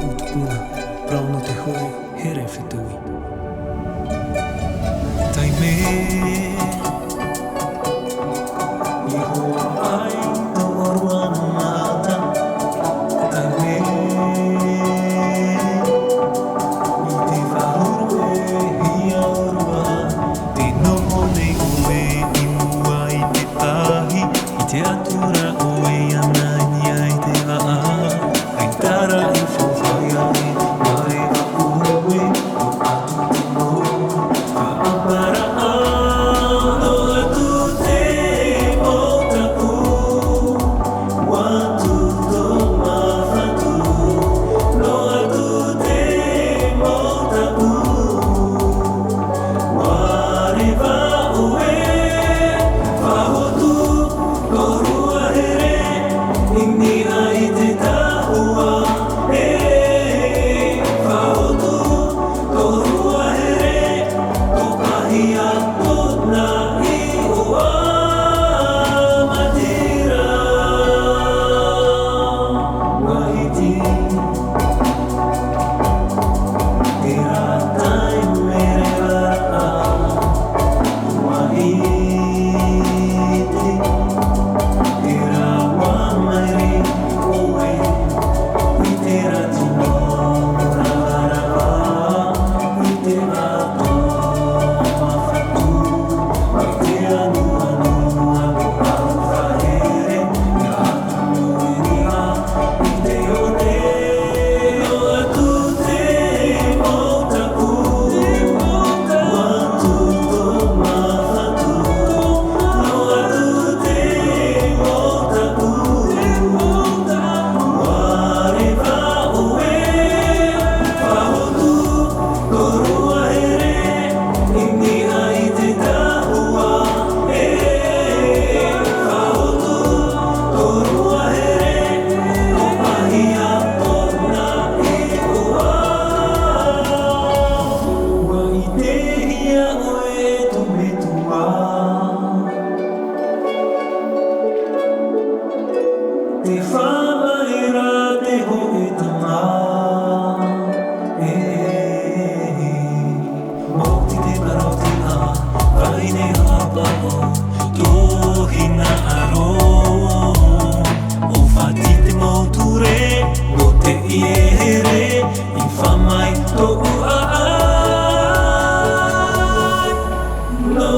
utpuna, prau no te hoi, here whetui. Taime, I hoa ai tō orua no mata. Taime, I te whahuru hia orua. Te noho nei oe I mua I te tahi. I te atura oe ana ni ai te aa. Ai tara I whawhai ai, mai a uwe, o atu te moa. Ka apara a, no atu te motaku. Watu tō mawhatu, no atu te motaku. Warewa oe, whahotu, korua here, inni ai te tahua. Whahotu, korua here, ko pahia tōna I oa Matira. Wahiti, te rātai mere wara. Wahiti, te rawa mairi oe. I te ratino rawarawa, I te ato mawhatu. I te anu anu anu au whahere, Ia atu muiria I te one. No atu te motaku, watu tō mawhatu. No atu te motaku, warewa oe, whahotu, korua here, inni ai te tahua. Whahotu, korua here, ko pahia tōna I oa. Ua I te hia oe tume tua. Te whamaera te hoe tama. Mauti te paroti a, waine hapa o, tōhina aro. O whati te mauture, no te iehere, I whamai tō ua ai. No